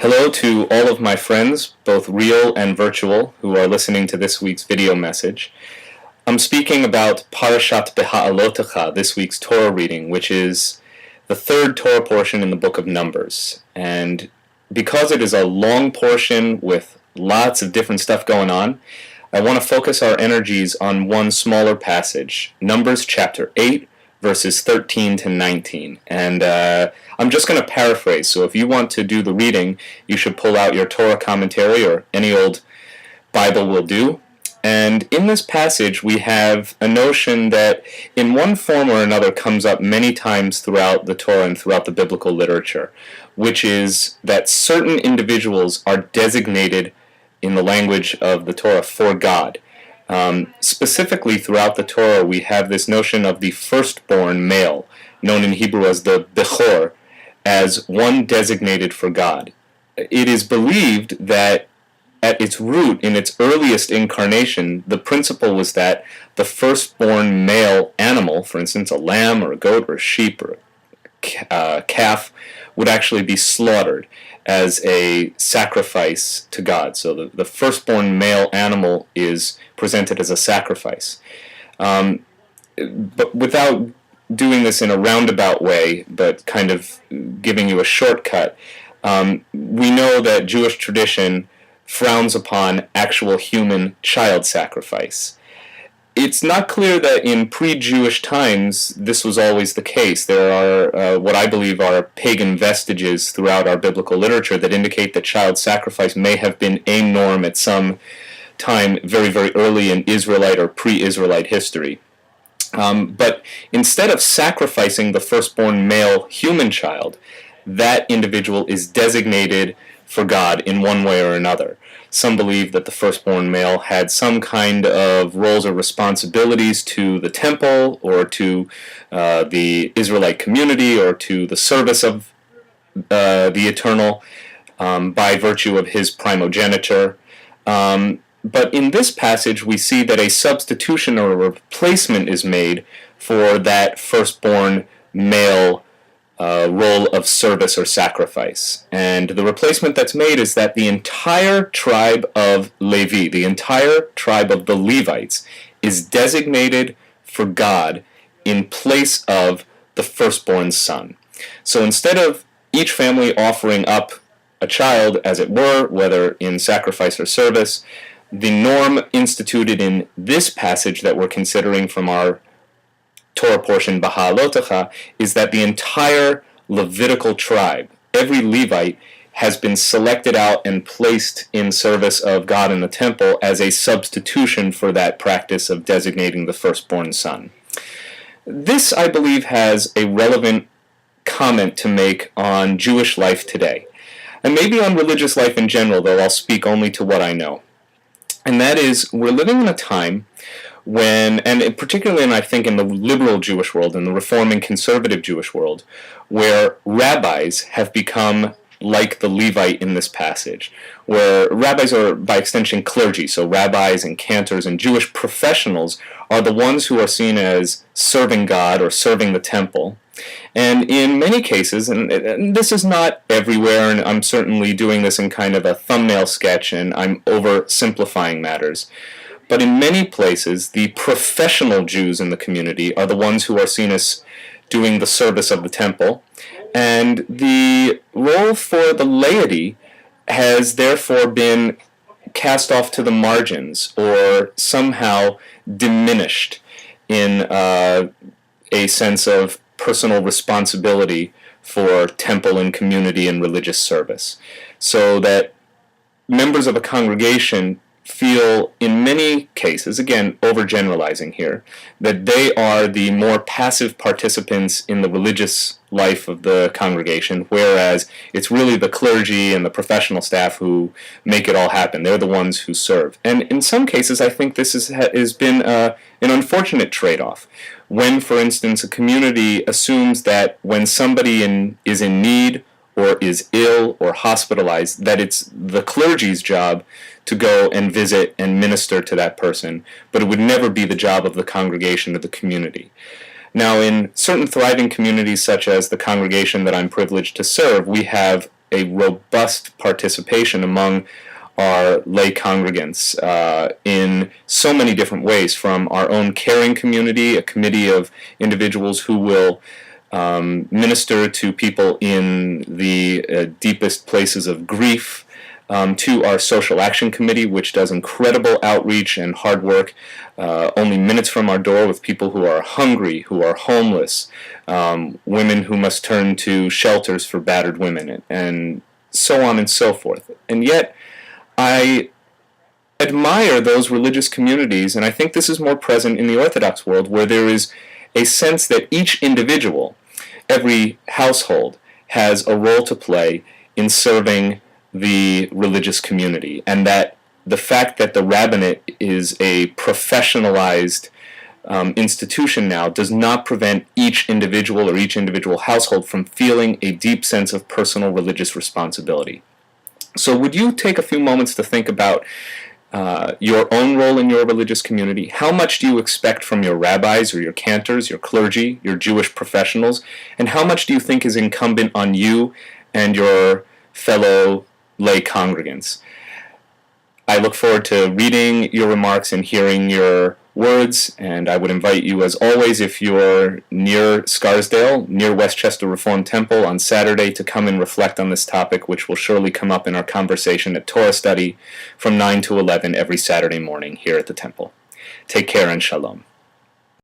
Hello to all of my friends, both real and virtual, who are listening to this week's video message. I'm speaking about Parashat Beha'alotecha, this week's Torah reading, which is the third Torah portion in the book of Numbers. And because it is a long portion with lots of different stuff going on, I want to focus our energies on one smaller passage, Numbers chapter 8, verses 13 to 19. And I'm just going to paraphrase, so if you want to do the reading, you should pull out your Torah commentary, or any old Bible will do. And in this passage, we have a notion that in one form or another comes up many times throughout the Torah and throughout the biblical literature, which is that certain individuals are designated in the language of the Torah for God. Specifically throughout the Torah, we have this notion of the firstborn male, known in Hebrew as the Bechor, as one designated for God. It is believed that at its root, in its earliest incarnation, the principle was that the firstborn male animal, for instance a lamb or a goat or a sheep or a calf, would actually be slaughtered as a sacrifice to God. So the firstborn male animal is presented as a sacrifice. But without doing this in a roundabout way, but kind of giving you a shortcut, we know that Jewish tradition frowns upon actual human child sacrifice. It's not clear that in pre-Jewish times this was always the case. There are what I believe are pagan vestiges throughout our biblical literature that indicate that child sacrifice may have been a norm at some time very, very early in Israelite or pre-Israelite history. But instead of sacrificing the firstborn male human child, that individual is designated for God in one way or another. Some believe that the firstborn male had some kind of roles or responsibilities to the temple or to the Israelite community or to the service of the Eternal by virtue of his primogeniture. But in this passage we see that a substitution or a replacement is made for that firstborn male role of service or sacrifice. And the replacement that's made is that the entire tribe of Levi, the entire tribe of the Levites, is designated for God in place of the firstborn son. So instead of each family offering up a child, as it were, whether in sacrifice or service, the norm instituted in this passage that we're considering from our Torah portion, Beha'alotecha, is that the entire Levitical tribe, every Levite, has been selected out and placed in service of God in the temple as a substitution for that practice of designating the firstborn son. This, I believe, has a relevant comment to make on Jewish life today, and maybe on religious life in general, though I'll speak only to what I know. And that is, we're living in a time when, and particularly I think in the liberal Jewish world, in the reforming conservative Jewish world, where rabbis have become like the Levite in this passage, where rabbis are by extension clergy, so rabbis and cantors and Jewish professionals are the ones who are seen as serving God or serving the temple. And in many cases, and this is not everywhere, and I'm certainly doing this in kind of a thumbnail sketch and I'm oversimplifying matters, but in many places, the professional Jews in the community are the ones who are seen as doing the service of the temple, and the role for the laity has therefore been cast off to the margins or somehow diminished in a sense of personal responsibility for temple and community and religious service, so that members of a congregation feel in many cases, again overgeneralizing here, that they are the more passive participants in the religious life of the congregation, whereas it's really the clergy and the professional staff who make it all happen. They're the ones who serve. And in some cases I think this has been an unfortunate trade-off. When, for instance, a community assumes that when somebody is in need or is ill or hospitalized, that it's the clergy's job to go and visit and minister to that person, but it would never be the job of the congregation or the community. Now, in certain thriving communities such as the congregation that I'm privileged to serve, we have a robust participation among our lay congregants in so many different ways, from our own caring community, a committee of individuals who will minister to people in the deepest places of grief, to our social action committee, which does incredible outreach and hard work only minutes from our door with people who are hungry, who are homeless, women who must turn to shelters for battered women, and so on and so forth. And yet, I admire those religious communities, and I think this is more present in the Orthodox world, where there is a sense that each individual, every household, has a role to play in serving the religious community, and that the fact that the rabbinate is a professionalized institution now does not prevent each individual or each individual household from feeling a deep sense of personal religious responsibility. So would you take a few moments to think about your own role in your religious community? How much do you expect from your rabbis or your cantors, your clergy, your Jewish professionals? And how much do you think is incumbent on you and your fellow lay congregants? I look forward to reading your remarks and hearing your words, and I would invite you, as always, if you're near Scarsdale, near Westchester Reformed Temple on Saturday, to come and reflect on this topic, which will surely come up in our conversation at Torah Study from 9 to 11 every Saturday morning here at the temple. Take care and shalom.